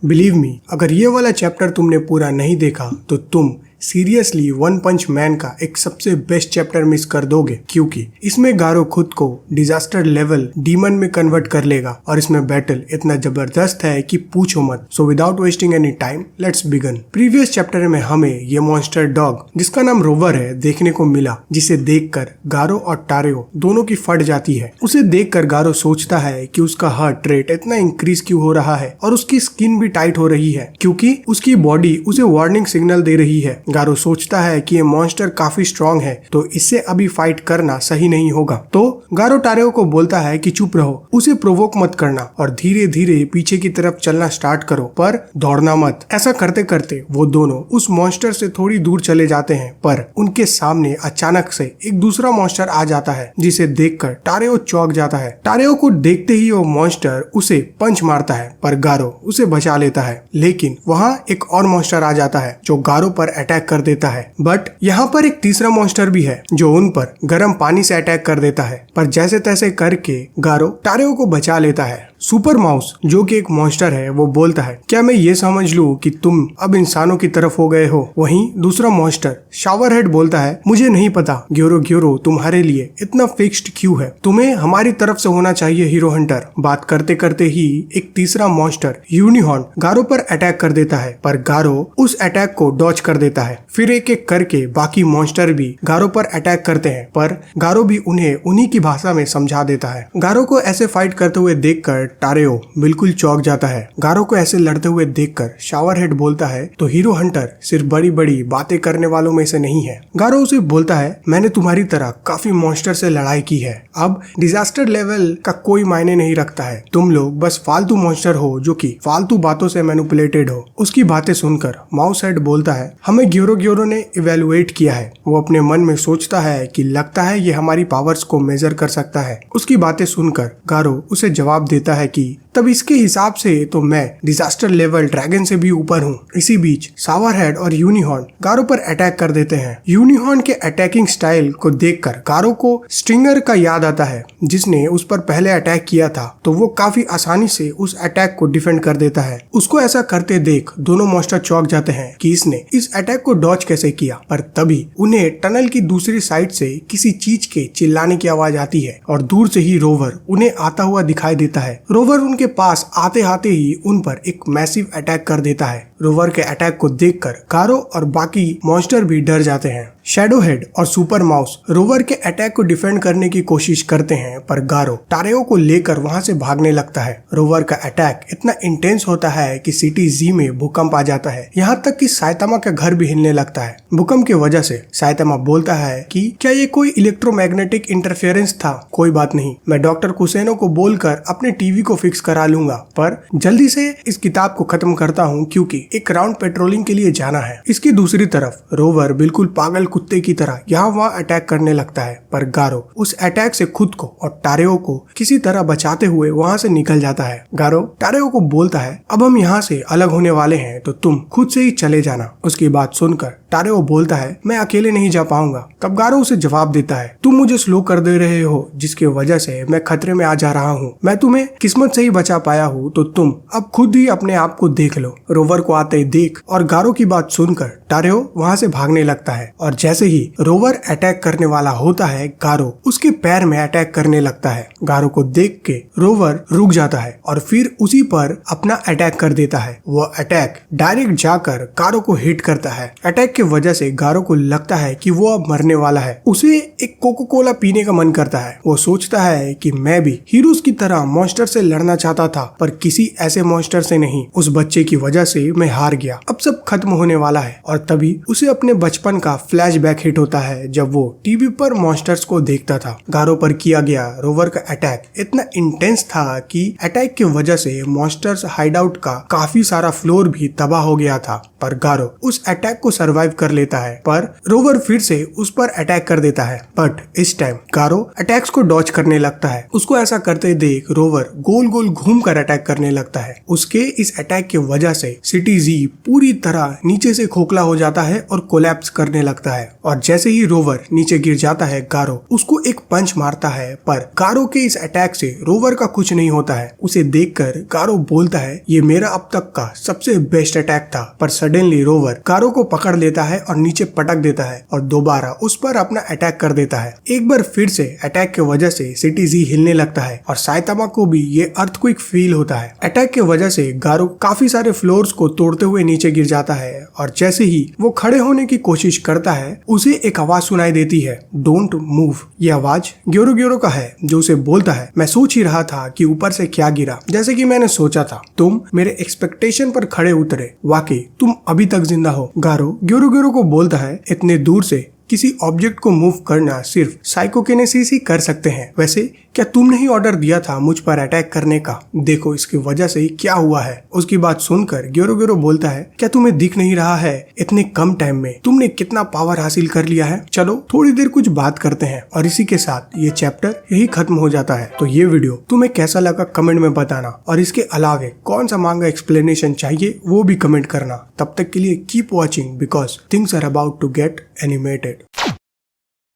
Believe me, अगर ये वाला चैप्टर तुमने पूरा नहीं देखा तो तुम सीरियसली वन पंच मैन का एक सबसे बेस्ट चैप्टर मिस कर दोगे, क्योंकि इसमें गारो खुद को डिजास्टर लेवल डीमन में कन्वर्ट कर लेगा और इसमें बैटल इतना जबरदस्त है कि पूछो मत। So without wasting any time let's begin. Previous chapter में हमें ये मॉन्स्टर डॉग जिसका नाम रोवर है देखने को मिला, जिसे देखकर गारो और टारेओ दोनों की फट जाती है। उसे देखकर गारो सोचता है कि उसका हार्ट रेट इतना इंक्रीज क्यों हो रहा है और उसकी स्किन भी टाइट हो रही है क्योंकि उसकी बॉडी उसे वार्निंग सिग्नल दे रही है। गारो सोचता है कि ये मॉन्स्टर काफी स्ट्रॉन्ग है तो इससे अभी फाइट करना सही नहीं होगा। तो गारो टारेओ को बोलता है कि चुप रहो, उसे प्रोवोक मत करना और धीरे धीरे पीछे की तरफ चलना स्टार्ट करो, पर दौड़ना मत। ऐसा करते करते वो दोनों उस मॉन्स्टर से थोड़ी दूर चले जाते हैं, पर उनके सामने अचानक से एक दूसरा मॉन्स्टर आ जाता है जिसे देखकर टारेओ चौंक जाता है। टारेओ को देखते ही वो मॉन्स्टर उसे पंच मारता है, पर गारो उसे बचा लेता है। लेकिन वहाँ एक और मॉन्स्टर आ जाता है जो गारो पर अटैक कर देता है। बट यहाँ पर एक तीसरा मॉन्स्टर भी है जो उन पर गर्म पानी से अटैक कर देता है, पर जैसे तैसे करके गारो टारेओ को बचा लेता है। सुपर माउस जो कि एक मॉन्स्टर है वो बोलता है, क्या मैं ये समझ लूं कि तुम अब इंसानों की तरफ हो गए हो? वहीं दूसरा मॉन्स्टर शावर हेड बोलता है, मुझे नहीं पता ग्योरो तुम्हारे लिए इतना फिक्स्ड क्यों है, तुम्हें हमारी तरफ से होना चाहिए हीरो हंटर। बात करते करते ही एक तीसरा मॉन्स्टर यूनिहॉर्न गारो पर अटैक कर देता है, पर गारो उस अटैक को डॉज कर देता है। फिर एक एक करके बाकी मॉन्स्टर भी गारो पर अटैक करते हैं, पर गारो भी उन्हें उन्हीं की भाषा में समझा देता है। गारो को ऐसे फाइट करते हुए देखकर टारेओ बिल्कुल चौंक जाता है। गारो को ऐसे लड़ते हुए देखकर शावर हेड बोलता है, तो हीरो हंटर सिर्फ बड़ी बड़ी बातें करने वालों में से नहीं है। गारो उसे बोलता है, मैंने तुम्हारी तरह काफी मॉन्स्टर से लड़ाई की है, अब डिजास्टर लेवल का कोई मायने नहीं रखता है। तुम लोग बस फालतू मॉन्स्टर हो जो कि फालतू बातों से मैनिपुलेटेड हो। उसकी बातें सुनकर माउस हेड बोलता है, हमें ग्योरो ने इवेलुएट किया है। वो अपने मन में सोचता है कि लगता है ये हमारी पावर्स को मेजर कर सकता है। उसकी बातें सुनकर गारो उसे जवाब देता है कि तब इसके हिसाब से तो मैं डिजास्टर लेवल ड्रैगन से भी ऊपर हूँ। इसी बीच शावर हेड और यूनिहॉर्न गारो पर अटैक कर देते हैं। यूनिहॉर्न के अटैकिंग स्टाइल को देखकर गारो को स्ट्रिंगर का याद आता है जिसने उस पर पहले अटैक किया था, तो वो काफी आसानी से उस अटैक को डिफेंड कर देता है। उसको ऐसा करते देख दोनों मॉन्स्टर चौंक जाते हैं कि इसने इस अटैक को डॉज कैसे किया, पर तभी उन्हें टनल की दूसरी साइड से किसी चीज के चिल्लाने की आवाज आती है और दूर से ही रोवर उन्हें आता हुआ दिखाई देता है। रोवर उनके पास आते आते ही उन पर एक मैसिव अटैक कर देता है। रोवर के अटैक को देखकर गारो और बाकी मॉन्स्टर भी डर जाते हैं। शैडो हेड और सुपर माउस रोवर के अटैक को डिफेंड करने की कोशिश करते हैं, पर गारो टारेओ को लेकर वहां से भागने लगता है। रोवर का अटैक इतना इंटेंस होता है कि सिटी जी में भूकंप आ जाता है, यहाँ तक कि साइतामा का घर भी हिलने लगता है। भूकंप की वजह से साइतामा बोलता है कि क्या ये कोई इलेक्ट्रोमैग्नेटिक इंटरफेरेंस था? कोई बात नहीं, मैं डॉक्टर कुसेनो को बोलकर अपने टीवी को फिक्स करा लूंगा, पर जल्दी से इस किताब को खत्म करता हूँ क्योंकि एक राउंड पेट्रोलिंग के लिए जाना है। इसकी दूसरी तरफ रोवर बिल्कुल पागल कुत्ते की तरह यहाँ वहाँ अटैक करने लगता है, पर गारो उस अटैक से खुद को और टारेओ को किसी तरह बचाते हुए वहाँ से निकल जाता है। गारो टारेओ को बोलता है, अब हम यहाँ से अलग होने वाले हैं तो तुम खुद से ही चले जाना। उसकी बात सुनकर टारेओ बोलता है, मैं अकेले नहीं जा पाऊंगा। तब गारो उसे जवाब देता है, तुम मुझे स्लो कर दे रहे हो जिसकी वजह से मैं खतरे में आ जा रहा हूँ। मैं तुम्हें किस्मत से ही बचा पाया हूँ, तो तुम अब खुद ही अपने आप को देख लो। रोवर को आते ही देख और गारो की बात सुनकर टारेओ वहाँ से भागने लगता है और जैसे ही रोवर अटैक करने वाला होता है, गारो उसके पैर में अटैक करने लगता है। गारो को देख के रोवर रुक जाता है और फिर उसी पर अपना अटैक कर देता है। वो अटैक डायरेक्ट जाकर गारो को हिट करता है। अटैक की वजह से गारो को लगता है कि वो अब मरने वाला है। उसे एक कोको कोला पीने का मन करता है। वो सोचता है कि मैं भी हीरोज की तरह मॉन्स्टर से लड़ना चाहता था, पर किसी ऐसे मॉन्स्टर से नहीं। उस बच्चे की वजह से मैं हार गया, अब सब खत्म होने वाला है। और तभी उसे अपने बचपन का फ्लैशबैक हिट होता है जब वो टीवी पर मॉन्स्टर्स को देखता था। गारो पर किया गया रोवर का अटैक इतना इंटेंस था कि अटैक की वजह से मॉन्स्टर्स हाइडआउट का काफी सारा फ्लोर भी तबाह हो गया था, पर गारो उस अटैक को सर्वाइव सर्वाइव कर लेता है, पर रोवर फिर से उस पर अटैक कर देता है। बट इस टाइम गारो अटैक्स को डॉज करने लगता है। उसको ऐसा करते देख रोवर गोल गोल घूम कर अटैक करने लगता है। उसके इस अटैक की वजह से सिटी जी पूरी तरह नीचे से खोखला हो जाता है और कोलैप्स करने लगता है। और जैसे ही रोवर नीचे गिर जाता है, गारो उसको एक पंच मारता है, पर गारो के इस अटैक से रोवर का कुछ नहीं होता है। उसे देखकर गारो बोलता है, ये मेरा अब तक का सबसे बेस्ट अटैक था। पर सडनली रोवर गारो को पकड़ लेता है और नीचे पटक देता है और दोबारा उस पर अपना अटैक कर देता है। एक बार फिर से अटैक की वजह से सिटी जी हिलने लगता है और साइतामा को भी ये अर्थक्वेक फील होता है। अटैक की वजह से गारो काफी सारे फ्लोर्स को तोड़ते हुए नीचे गिर जाता है और जैसे ही वो खड़े होने की कोशिश करता है, उसे एक आवाज सुनाई देती है, डोंट मूव। ये आवाज ग्योरो ग्योरो का है, जो उसे बोलता है, मैं सोच ही रहा था कि ऊपर से क्या गिरा, जैसे कि मैंने सोचा था। तुम मेरे एक्सपेक्टेशन पर खड़े उतरे, वाकई तुम अभी तक जिंदा हो। गारो ग्योरो ग्योरो को बोलता है, इतने दूर से किसी ऑब्जेक्ट को मूव करना सिर्फ साइकोकिनेसिस ही कर सकते हैं। वैसे क्या तुमने ही ऑर्डर दिया था मुझ पर अटैक करने का? देखो इसकी वजह से ही क्या हुआ है। उसकी बात सुनकर ग्योरो ग्योरो बोलता है, क्या तुम्हें दिख नहीं रहा है इतने कम टाइम में तुमने कितना पावर हासिल कर लिया है? चलो थोड़ी देर कुछ बात करते हैं। और इसी के साथ ये चैप्टर यही खत्म हो जाता है। तो ये वीडियो तुम्हें कैसा लगा कमेंट में बताना, और इसके अलावे कौन सा मांगा एक्सप्लेनेशन चाहिए वो भी कमेंट करना। तब तक के लिए keep watching because things are about to get animated.